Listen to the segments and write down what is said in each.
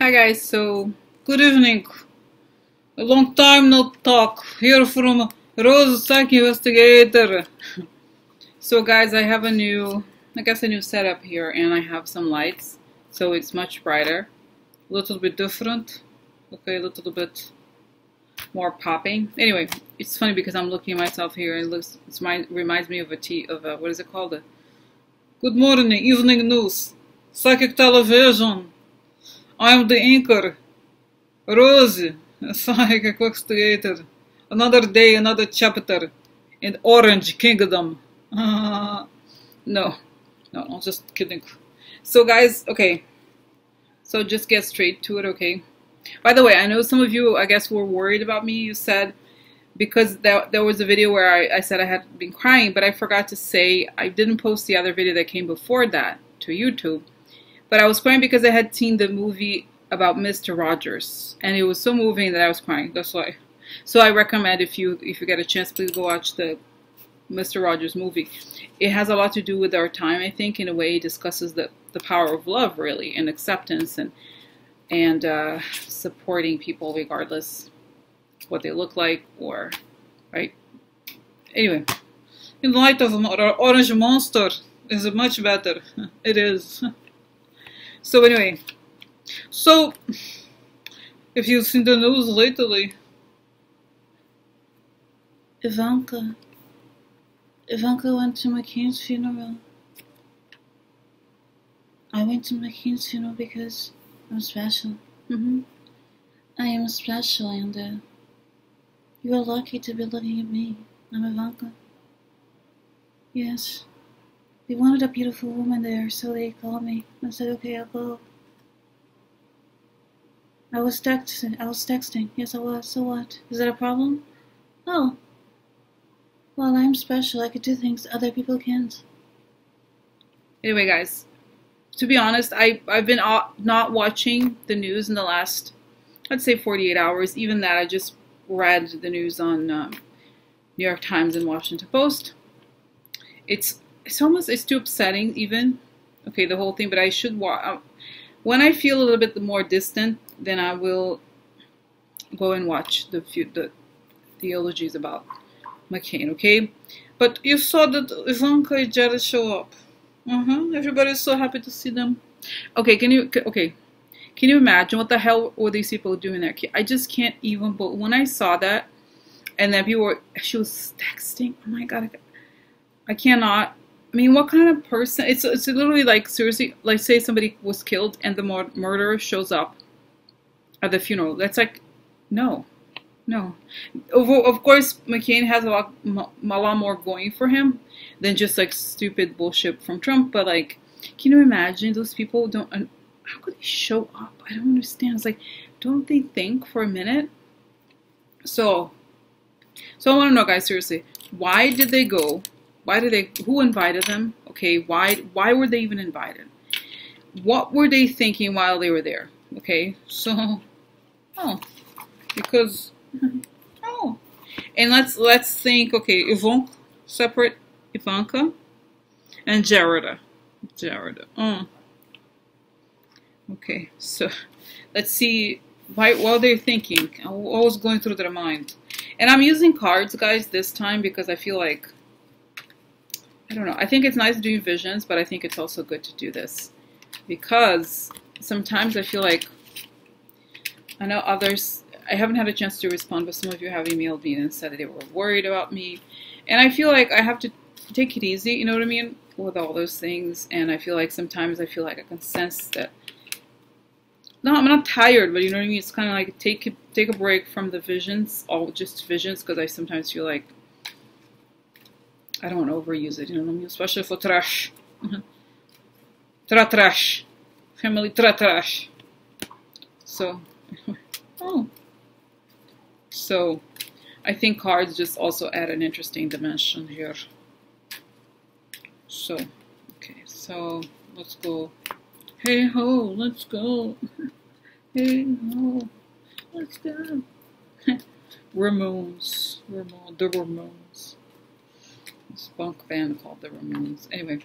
Hi guys, so good evening. A long time no talk. Here from Rose Psych Investigator. So guys, I have a new setup here, and I have some lights, so it's much brighter, a little bit different. Okay, a little bit more popping. Anyway, it's funny because I'm looking at myself here, and it reminds me of what is it called? A Good morning, evening news, psychic television. I'm the anchor, Rose, psychic investigator. Another day, another chapter in Orange Kingdom. No, I'm just kidding. So guys, okay, so just get straight to it, okay? By the way, I know some of you, I guess, were worried about me. You said, because there was a video where I said I had been crying, but I forgot to say I didn't post the other video that came before that to YouTube. But I was crying because I had seen the movie about Mr. Rogers, and it was so moving that I was crying. That's why. So I recommend, if you get a chance, please go watch the Mr. Rogers movie. It has a lot to do with our time, I think. In a way, it discusses the power of love, really, and acceptance, and supporting people regardless what they look like, or right. Anyway, in light of Orange Monster is much better. It is. So anyway, so if you've seen the news lately, Ivanka went to McCain's funeral. I went to McCain's funeral because I'm special. I am special, and you are lucky to be looking at me. I'm Ivanka. Yes. They wanted a beautiful woman there, so they called me. I said, okay, I'll go. I was texting. Yes, I was. So what? Is that a problem? Oh. Well, I'm special. I could do things other people can't. Anyway, guys, to be honest, I've been not watching the news in the last, I'd say, 48 hours. Even that, I just read the news on New York Times and Washington Post. It's too upsetting even. Okay, the whole thing, but I should watch. When I feel a little bit more distant, then I will go and watch the eulogies about McCain, okay? But you saw that Ivanka and Jared show up. Everybody's so happy to see them. Okay, can you imagine what the hell were these people doing there? I just can't even. But when I saw that, and then she was texting. Oh my god, I cannot. I mean, what kind of person? It's literally like, seriously, like, say somebody was killed and the murderer shows up at the funeral. That's like, no. Of course, McCain has a lot more going for him than just like stupid bullshit from Trump. But like, can you imagine those people how could they show up? I don't understand. It's like, don't they think for a minute? So I want to know, guys, seriously, why did they go? Who invited them? Okay, why were they even invited? What were they thinking while they were there? Okay, so, because, and let's think, okay, Ivanka and Jared. Okay, so let's see what they're thinking, what was going through their mind. And I'm using cards, guys, this time because I feel like, I don't know, I think it's nice doing visions, but I think it's also good to do this because sometimes I feel like, I know others, I haven't had a chance to respond, but some of you have emailed me and said that they were worried about me, and I feel like I have to take it easy, you know what I mean, with all those things. And I feel like sometimes I can sense that, no, I'm not tired, but you know what I mean, it's kind of like take a break from the visions, all just visions, because I sometimes feel like I don't want to overuse it, you know what I mean? Especially for trash. Trash. Family trash. So, So, I think cards just also add an interesting dimension here. So, okay, so let's go. Hey ho, let's go. Hey ho, let's go. Ramones. The Ramones. This punk band called the Ramones. Anyway,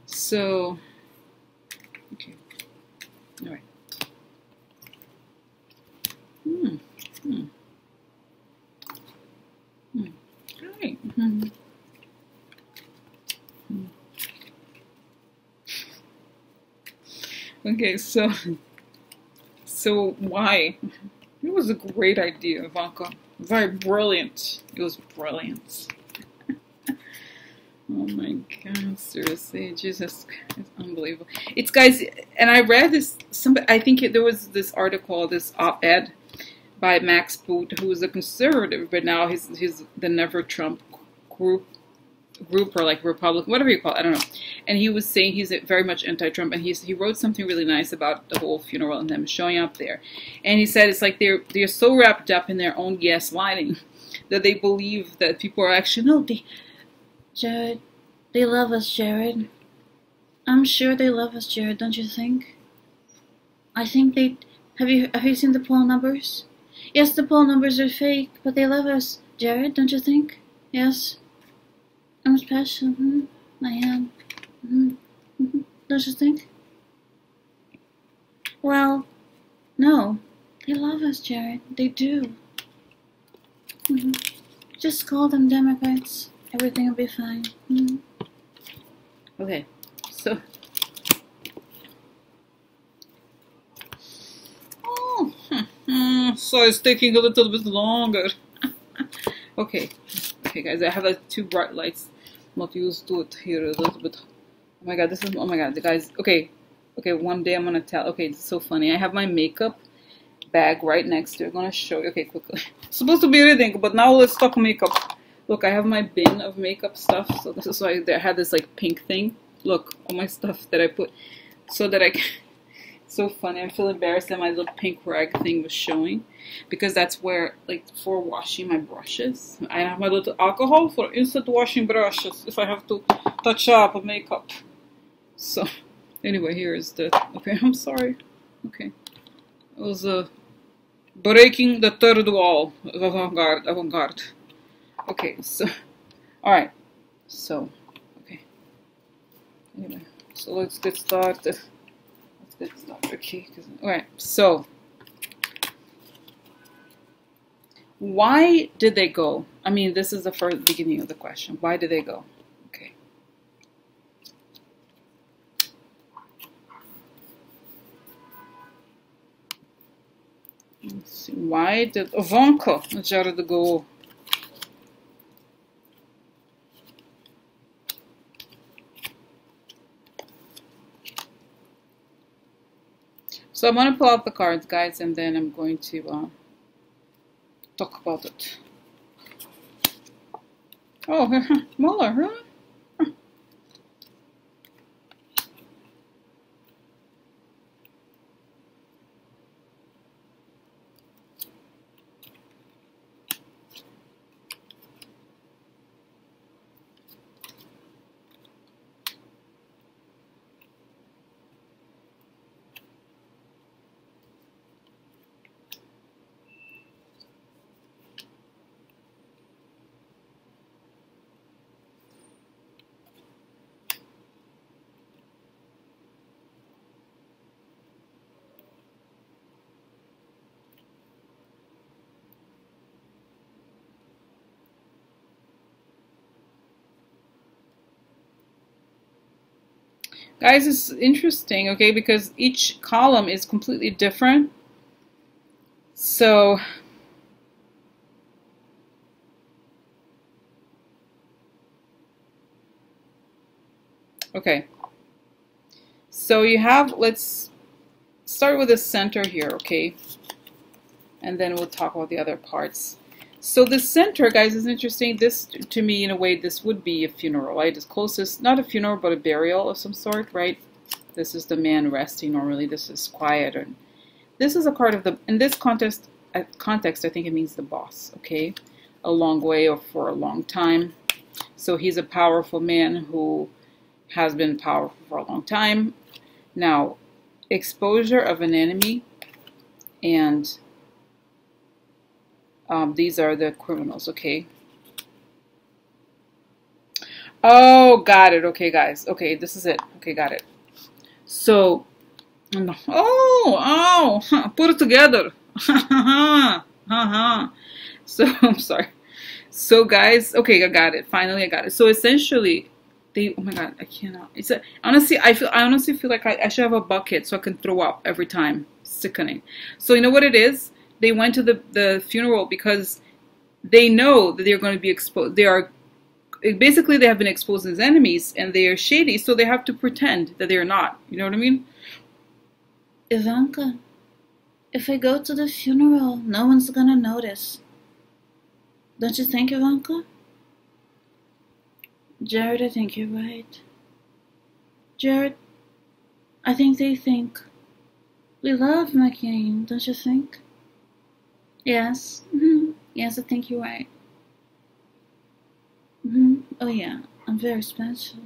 so, okay, all right. Hmm. Hmm. Right. Hmm. Hmm. Okay, so why? It was a great idea, Ivanka. Very brilliant. It was brilliant. Oh my God, seriously, Jesus, it's unbelievable. It's guys, and I read this. I think there was this article, this op-ed by Max Boot, who is a conservative, but now he's the Never Trump group or like Republican, whatever you call it, I don't know. And he was saying he's very much anti-Trump, and he wrote something really nice about the whole funeral and them showing up there. And he said it's like they're so wrapped up in their own gaslighting that they believe that people are actually Jared, they love us, Jared. I'm sure they love us, Jared, don't you think? I think they... Have you seen the poll numbers? Yes, the poll numbers are fake, but they love us, Jared, don't you think? Yes. I'm special. I am. Don't you think? Well, no. They love us, Jared. They do. Just call them Democrats. Everything will be fine. Okay, so... so it's taking a little bit longer. Okay, guys, I have like 2 bright lights. Not used to it here a little bit. Oh my God, oh my God, guys. Okay, one day I'm gonna tell. Okay, it's so funny. I have my makeup bag right next to it. I'm gonna show you. Okay, quickly. It's supposed to be reading, but now let's talk makeup. Look, I have my bin of makeup stuff. So this is why I had this like pink thing. Look, all my stuff that I put so that I can... So funny. I feel embarrassed that my little pink rag thing was showing, because that's where, like, for washing my brushes, I have my little alcohol for instant washing brushes if I have to touch up makeup. So anyway, here is the... Okay, I'm sorry. Okay, it was breaking the third wall of avant-garde. Okay, so all right, so okay. Anyway, so let's get started. Okay, alright, so why did they go? I mean, this is the first beginning of the question. Why did they go? Okay. Let's see. Why did Ivanka and Jared go? So I'm going to pull out the cards, guys, and then I'm going to talk about it. Oh, Mueller, really? Guys, it's interesting, okay, because each column is completely different. So okay, so you have, let's start with the center here, okay, and then we'll talk about the other parts. So the center, guys, is interesting. This, to me, in a way, this would be a funeral, right? It's closest, not a funeral, but a burial of some sort, right? This is the man resting normally. This is quiet. And this is a card of the, in this context, I think it means the boss, okay? A long way or for a long time. So he's a powerful man who has been powerful for a long time. Now, exposure of an enemy, and these are the criminals, okay? Oh, got it. Okay, guys. Okay, this is it. Okay, got it. So, put it together. So I'm sorry. So guys, okay, I got it. Finally, I got it. So essentially, they, oh my God, I cannot. It's a, honestly, I honestly feel like I should have a bucket so I can throw up every time. Sickening. So you know what it is? They went to the funeral because they know that they're going to be exposed. They are basically, they have been exposed as enemies and they are shady, so they have to pretend that they're not. You know what I mean? Ivanka, if I go to the funeral, no one's gonna notice. Don't you think, Ivanka? Jared, I think you're right. Jared, I think they think we love McCain, don't you think? Yes. Yes, I think you're right. Oh yeah, I'm very special.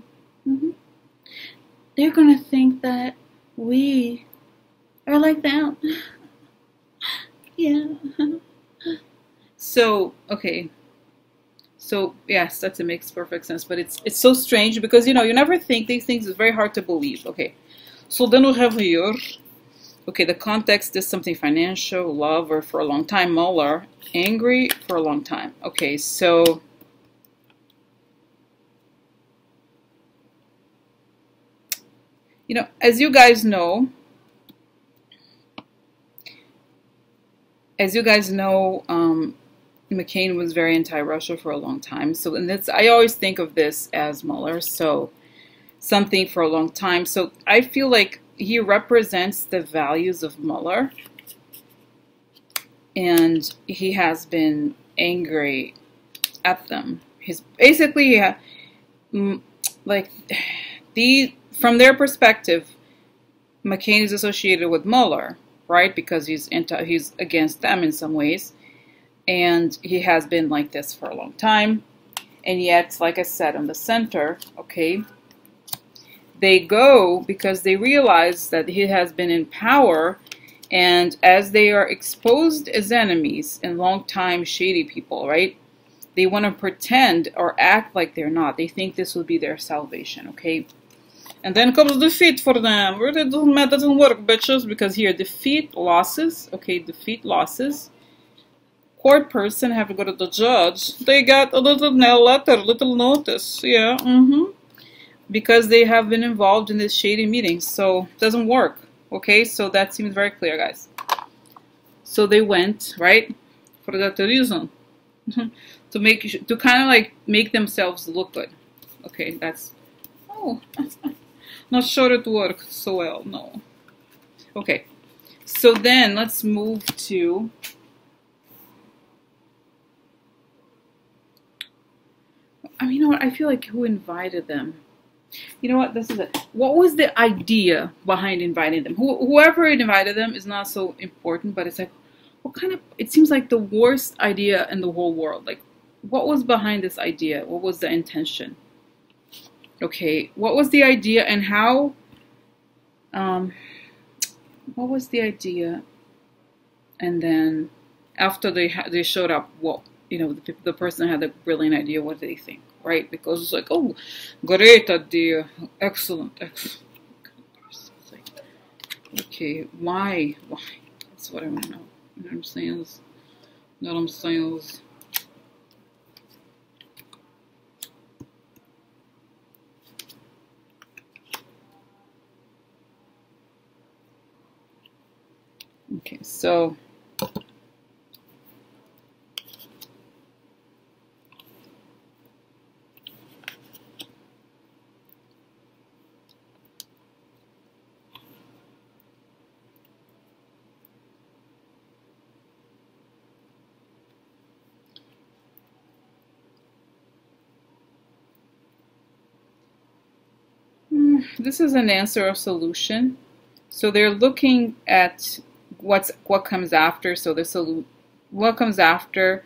They're gonna think that we are like them. Yeah. So, okay. So, yes, it makes perfect sense. But it's so strange because, you know, you never think these things. It's very hard to believe. Okay. So then we have here, okay, the context is something financial, love, or for a long time, Mueller, angry for a long time. Okay, so you know, as you guys know, McCain was very anti-Russia for a long time. So, and that's, I always think of this as Mueller. So, something for a long time. So, I feel like he represents the values of Mueller, and he has been angry at them. He's basically like from their perspective, McCain is associated with Mueller, right? Because he's against them in some ways, and he has been like this for a long time. And yet, like I said, on the center, okay, they go because they realize that he has been in power, and as they are exposed as enemies and long-time shady people, right? They want to pretend or act like they're not. They think this will be their salvation, okay? And then comes defeat for them. It doesn't work, bitches, because here, defeat, losses, okay, defeat, losses. Court person have to go to the judge. They got a little letter, little notice, yeah, because they have been involved in this shady meeting, so it doesn't work, okay? So that seems very clear, guys. So they went, right, for that reason, to kind of like make themselves look good, okay? That's, oh, not sure it worked so well, no. Okay, so then let's move to, I mean, you know what, I feel like who invited them? You know what, this is it. What was the idea behind inviting them? Whoever invited them is not so important, but it's like, what kind of, it seems like the worst idea in the whole world. Like, what was behind this idea? What was the intention? Okay, what was the idea and how, what was the idea? And then after they showed up, well, you know, the person had a brilliant idea. What did they think, right? Because it's like, oh, great idea, excellent. It's like, okay, why? That's what I want to know. You know what I'm saying? Okay, so this is an answer or solution. So they're looking at what comes after. So what comes after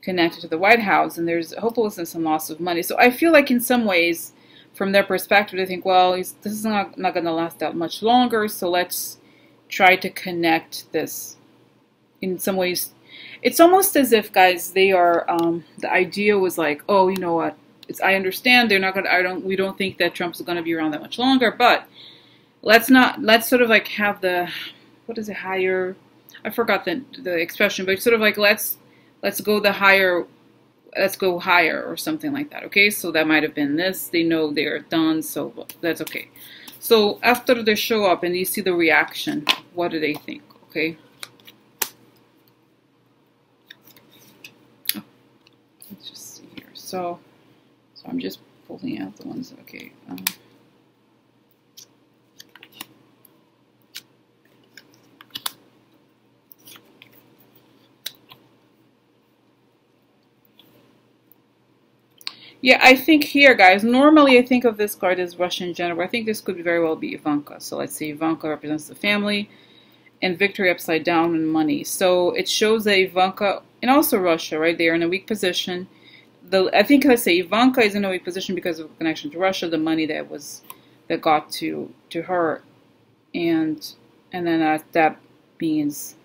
connected to the White House, and there's hopelessness and loss of money. So I feel like in some ways, from their perspective, they think, well, this is not going to last that much longer, so let's try to connect this. In some ways, it's almost as if, guys, they are, the idea was like, oh, you know what, I understand they're not going to, we don't think that Trump's going to be around that much longer, but let's sort of like have the, what is it, higher, I forgot the expression, but it's sort of like let's go higher or something like that. Okay, so that might have been this. They know they're done, so that's okay. So after they show up and you see the reaction, what do they think? Okay. Oh, let's just see here. So I'm just pulling out the ones. Okay. Yeah, I think here, guys, normally I think of this card as Russian general. I think this could very well be Ivanka. So let's see, Ivanka represents the family, and victory upside down and money. So it shows that Ivanka, and also Russia, right? They are in a weak position. I think let's say Ivanka is in a weak position because of connection to Russia, the money that got to her, and then that means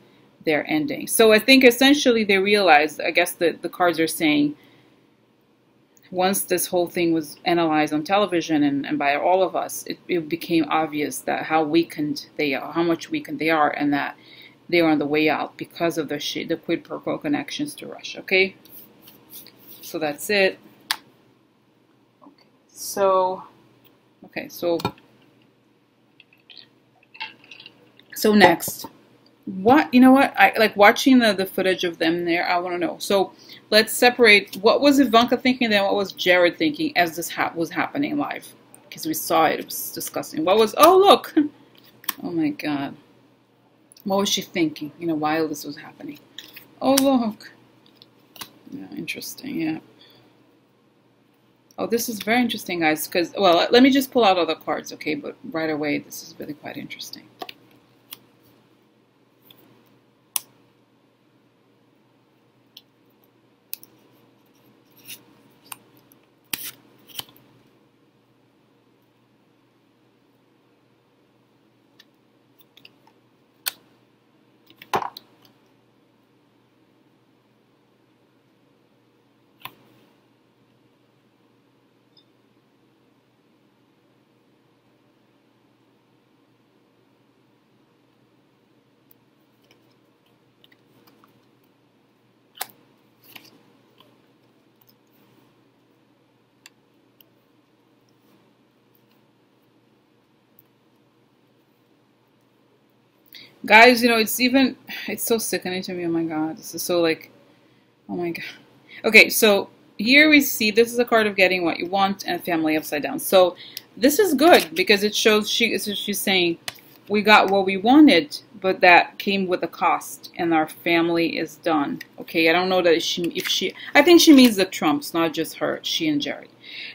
their ending. So I think essentially they realized, I guess the cards are saying, once this whole thing was analyzed on television and by all of us, it became obvious that how weakened they are, how much weakened they are, and that they are on the way out because of the quid pro quo connections to Russia. Okay, so that's it. Okay, so next, what, you know what, I like watching the footage of them there. I want to know. So let's separate what was Ivanka thinking, then what was Jared thinking as this was happening live, because we saw it. It was disgusting. What was, oh look, oh my god, what was she thinking, you know, while this was happening? Oh look, yeah, interesting. Yeah. Oh, this is very interesting, guys, because, well, let me just pull out other cards, okay, but right away this is really quite interesting. Guys, you know, it's so sickening to me. Oh my god, this is so like, oh my god. Okay, so here we see this is a card of getting what you want and family upside down. So this is good because it shows she's saying we got what we wanted, but that came with a cost, and our family is done. Okay, I don't know that I think she means the Trumps, not just her, she and Jared.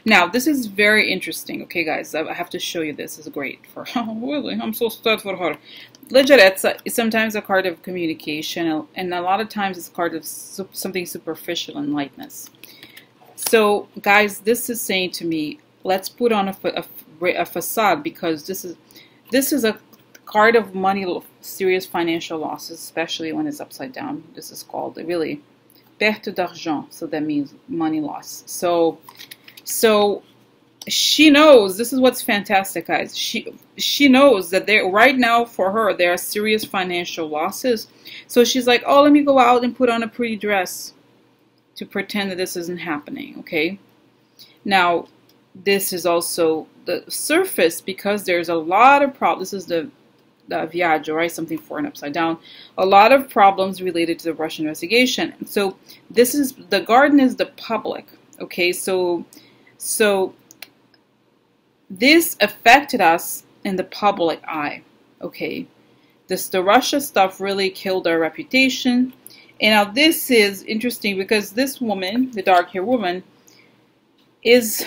Now, this is very interesting. Okay, guys, I have to show you this. This is great for her. Oh, really? I'm so sad for her. Leggerezza is sometimes a card of communication, and a lot of times it's a card of something superficial and lightness. So, guys, this is saying to me, let's put on a facade, because this is a card of money, serious financial losses, especially when it's upside down. This is called really perte d'argent, so that means money loss. So she knows, this is what's fantastic, guys. She knows that right now for her there are serious financial losses. So she's like, oh, let me go out and put on a pretty dress to pretend that this isn't happening. Okay. Now, this is also the surface, because there's a lot of problems. This is the Viaggio, right? Something foreign upside down. A lot of problems related to the Russian investigation. So this is, the garden is the public. Okay. So this affected us in the public eye. Okay. The Russia stuff really killed our reputation. And now this is interesting because this woman, the dark-haired woman, is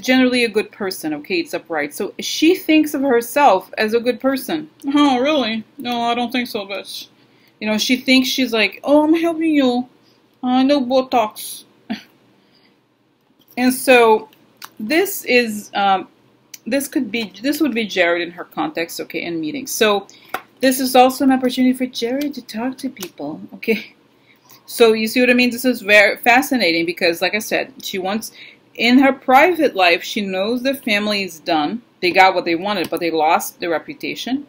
generally a good person. Okay, it's upright. So she thinks of herself as a good person. Oh, really? No, I don't think so, bitch. You know, she thinks she's like, oh, I'm helping you. No Botox. And so this is this would be Jared in her context, okay, in meetings. So this is also an opportunity for Jared to talk to people, okay? So you see what I mean? This is very fascinating because, like I said, she wants, in her private life, she knows the family is done. They got what they wanted, but they lost their reputation.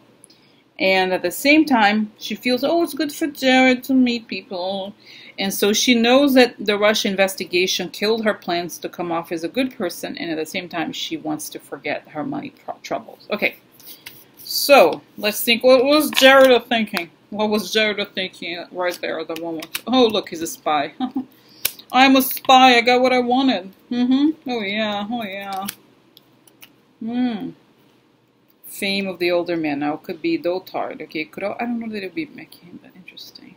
And at the same time, she feels, oh, it's good for Jared to meet people. And so she knows that the Russia investigation killed her plans to come off as a good person. And at the same time, she wants to forget her money troubles. Okay, so let's think. What was Jared thinking? What was Jared thinking right there at the moment? Oh, look, he's a spy. I'm a spy. I got what I wanted. Oh, yeah. Oh, yeah. Fame of the older man. Now, it could be Dotard. Okay, could I don't know that it would be McCain, but interesting.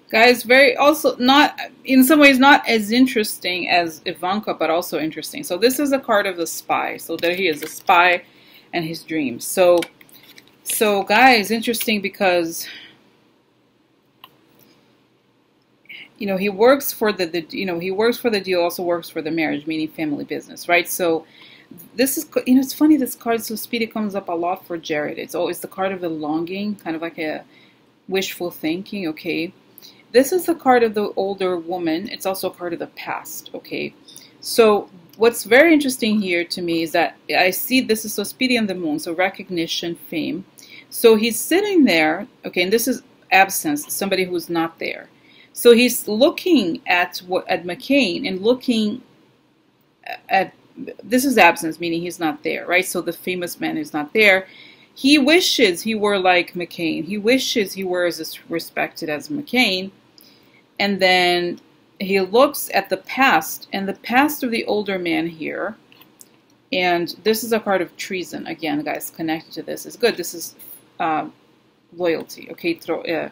Guys, very also not, in some ways, not as interesting as Ivanka, but also interesting. So this is a card of the spy. So there he is, a spy and his dreams. So guys, interesting because, you know, he works for he works for the deal, also works for the marriage, meaning family business, right? So this is, you know, it's funny, this card, so Speedy, comes up a lot for Jared. It's always the card of the longing, kind of like a wishful thinking, okay? This is the card of the older woman. It's also a card of the past, okay? So what's very interesting here to me is that I see this is so Speedy and the moon, so recognition, fame. So he's sitting there, okay, and this is absence, somebody who's not there. So he's looking at McCain and looking at, this is absence, meaning he's not there, right? So the famous man is not there. He wishes he were like McCain. He wishes he were as respected as McCain. And then he looks at the past, and the past of the older man here. And this is a card of treason. Again, guys, connected to this is good. This is loyalty, okay?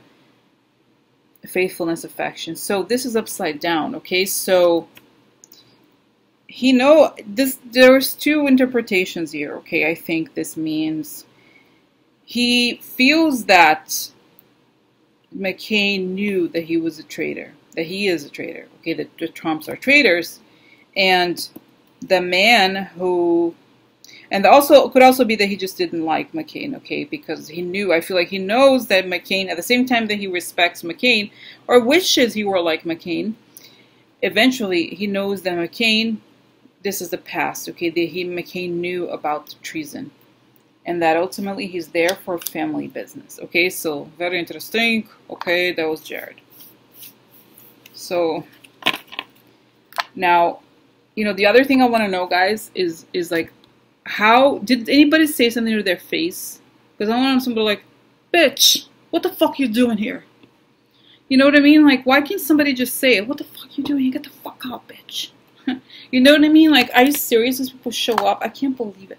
Faithfulness, affection. So this is upside down, okay? So there's two interpretations here, okay? I think this means he feels that McCain knew that he was a traitor, that he is a traitor, okay, that the Trumps are traitors, and the man who, and also could also be that he just didn't like McCain, okay, because he knew, I feel like he knows that McCain, at the same time that he respects McCain, or wishes he were like McCain, eventually he knows that McCain, this is the past, okay, that McCain knew about treason. And that ultimately he's there for family business. Okay, so very interesting. Okay, that was Jared. So now, you know, the other thing I want to know, guys, is like, how did anybody say something to their face? Because I want somebody like, bitch, what the fuck you doing here? You know what I mean? Like, why can't somebody just say, what the fuck you doing? Get the fuck out, bitch. You know what I mean? Like, are you serious? These people show up. I can't believe it.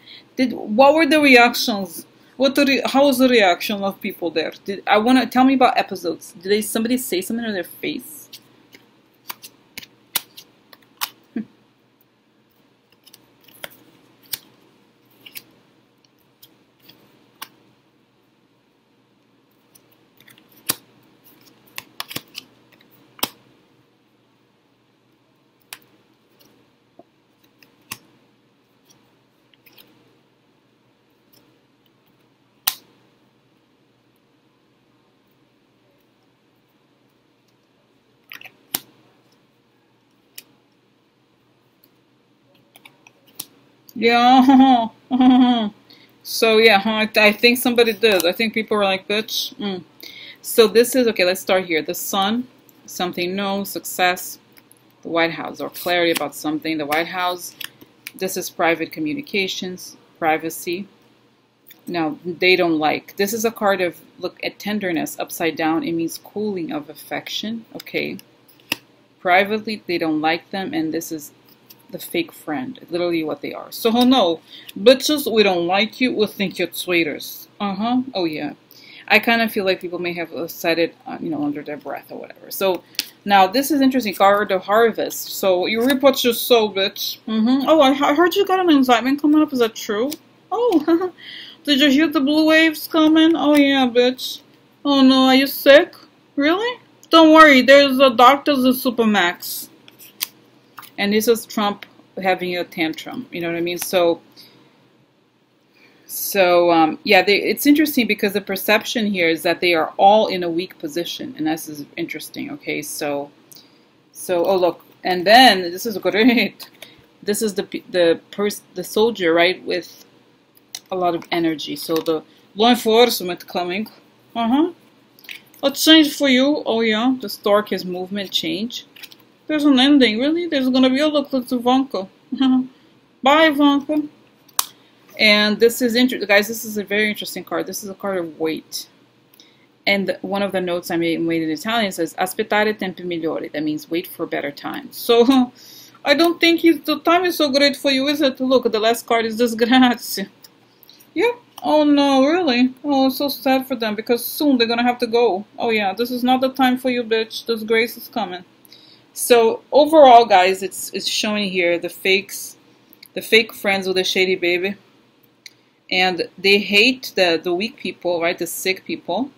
What were the reactions? How was the reaction of people there? Tell me about episodes. Did somebody say something to their face? Yeah. So yeah, I think somebody did. I think people were like, bitch. So this is, okay, let's start here. The sun, something new, success, the White House, or clarity about something. The White House, this is private communications, privacy. Now, they don't like. This is a card of, look at tenderness upside down. It means cooling of affection. Okay. Privately, they don't like them. And this is the fake friend. Literally what they are. So, oh no. Bitches, we don't like you. We think you're traitors. Oh, yeah. I kind of feel like people may have said it, you know, under their breath or whatever. So, now, this is interesting. Card of harvest. So, you reap what you sow, bitch. Oh, I heard you got an excitement coming up. Is that true? Oh, did you hear the blue waves coming? Oh, yeah, bitch. Oh, no, are you sick? Really? Don't worry, there's a doctors at Supermax. And this is Trump having a tantrum. You know what I mean? So yeah, it's interesting because the perception here is that they are all in a weak position. And this is interesting, okay? So oh, look. And then, this is great. This is the soldier, right, with a lot of energy. So the law enforcement coming. A change for you. Oh yeah, the stork, his movement change. There's an ending, really? There's gonna be a look at Ivanka. Bye, Ivanka. And this is interesting, guys. This is a very interesting card. This is a card of wait. And one of the notes I made in Italian says aspettare tempi migliori. That means wait for better times. So I don't think the time is so great for you, is it? Look, the last card is disgrazia. Yeah. Oh no, really? Oh, it's so sad for them because soon they're gonna have to go. Oh yeah, this is not the time for you, bitch. Disgrace is coming. So overall, guys, it's showing here the fake friends with a shady baby, and they hate the weak people, right? The sick people.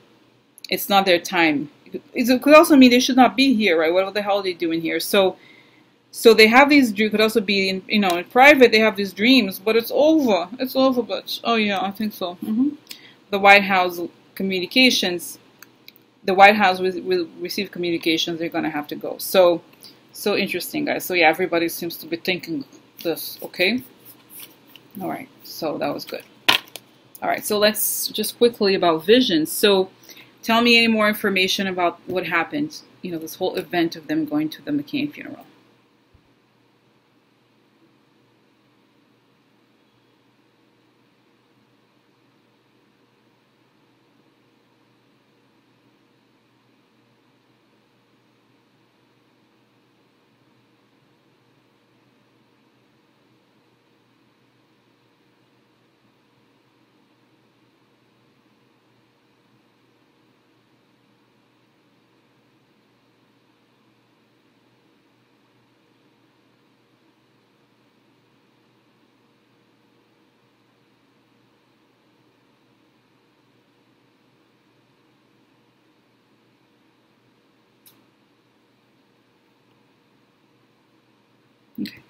It's not their time. It could also mean they should not be here, right? What the hell are they doing here? So they have these dreams. Could also be in, you know, in private. They have these dreams, but it's over. It's over, bitch. Oh yeah, I think so. The White House communications. The White House will receive communications. They're gonna have to go. So interesting, guys. So yeah, everybody seems to be thinking this. Okay. All right. So that was good. All right. So let's just quickly about visions. So tell me any more information about what happened. You know, this whole event of them going to the McCain funeral. Okay.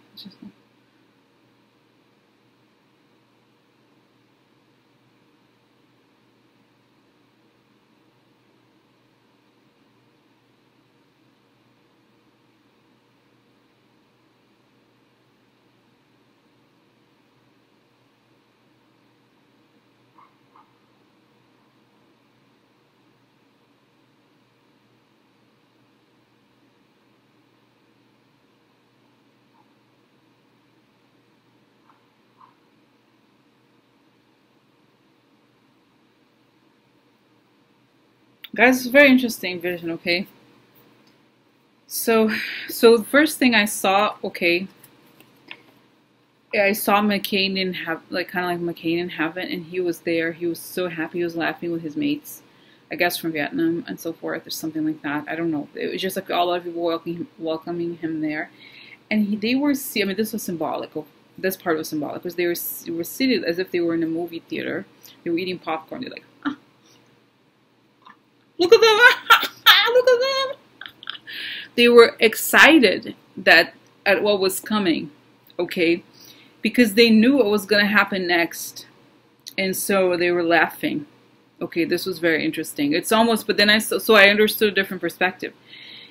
Guys, it's a very interesting vision, okay? So the first thing I saw, okay, I saw McCain in kind of like McCain in heaven, and he was there. He was so happy. He was laughing with his mates, I guess from Vietnam and so forth, or something like that. I don't know. It was just like all of people welcoming him there, and they were. I mean, this was symbolic. This part was symbolic because they were seated as if they were in a movie theater. They were eating popcorn. They're like, look at them! Look at them! They were excited at what was coming, okay, because they knew what was going to happen next, and so they were laughing. Okay, this was very interesting. It's almost, but then I understood a different perspective.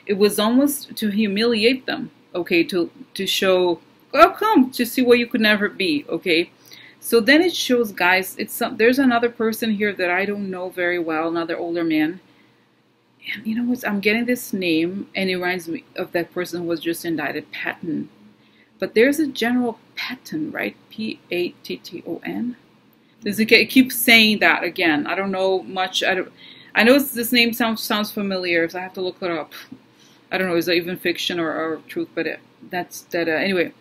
It was almost to humiliate them, okay, to show, oh, come to see what you could never be, okay. So then it shows, guys, there's another person here that I don't know very well, another older man. And you know what? I'm getting this name, and it reminds me of that person who was just indicted, Patton. But there's a General Patton, right? Patton. It keeps saying that again. I don't know much. I know this name sounds familiar, so I have to look it up. I don't know, is that even fiction or truth? But anyway.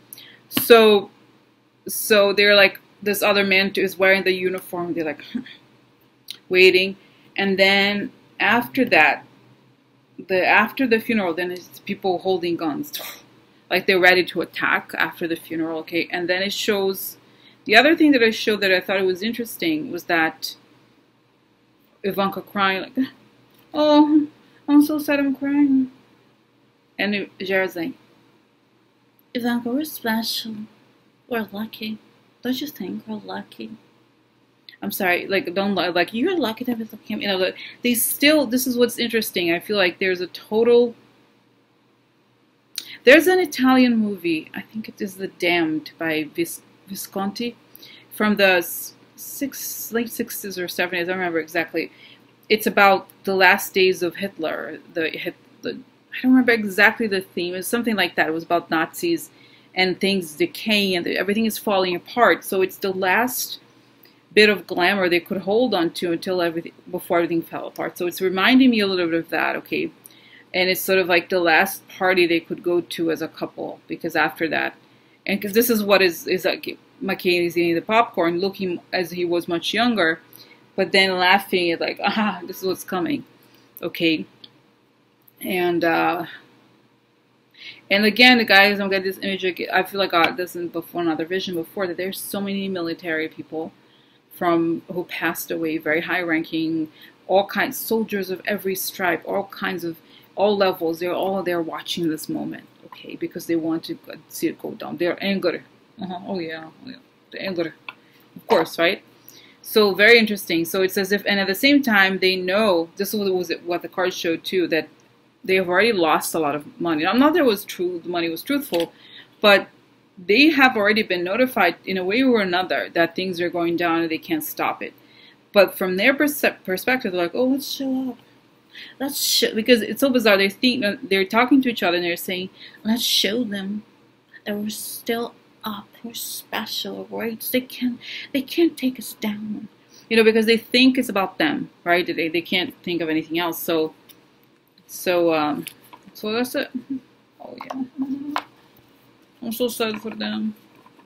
So they're like, this other man is wearing the uniform. They're like waiting, and then after that, after the funeral, then it's people holding guns, like they're ready to attack after the funeral. Okay, and then it shows. The other thing that I showed that I thought it was interesting was that Ivanka crying, like, oh, I'm so sad, I'm crying. And Jared's like, Ivanka, we're special. We're lucky. Don't you think we're lucky? I'm sorry, like, don't, like, you're lucky to have him. You know, they still, this is what's interesting. I feel like there's a total, there's an Italian movie, I think it is The Damned by Visconti, from the late 60s or 70s, I don't remember exactly. It's about the last days of Hitler. I don't remember exactly the theme. It's something like that. It was about Nazis and things decaying and everything is falling apart. So it's the last bit of glamour they could hold on to before everything fell apart. So it's reminding me a little bit of that, okay? And it's sort of like the last party they could go to as a couple, because after that, and because this is what is like, McCain is eating the popcorn, looking as he was much younger, but then laughing at like, ah, this is what's coming, okay? And again, the guys don't get this image. I feel like I got this in before, another vision before, that there's so many military people who passed away, very high ranking, all kinds, soldiers of every stripe, all levels. They're all there watching this moment, okay, because they want to see it go down. They're angry. Oh yeah, they're angry, of course, right? So very interesting. So it's as if, and at the same time, they know, this was what the card showed too, that they have already lost a lot of money. Now, not that it was true, the money was truthful, but they have already been notified in a way or another that things are going down and they can't stop it. But from their perspective, they're like, oh, let's show up. Let's show, because it's so bizarre. They think, they're talking to each other and they're saying, let's show them that we're still up, we're special, right? They can't take us down, you know, because they think it's about them, right? They can't think of anything else. So that's it. Oh yeah, I'm so sad for them.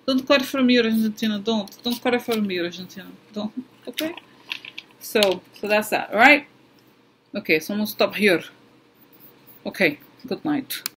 Don't cry for me, Argentina. Don't cry for me, Argentina. Don't. Okay. So that's that. All right. Okay. So I'm gonna stop here. Okay. Good night.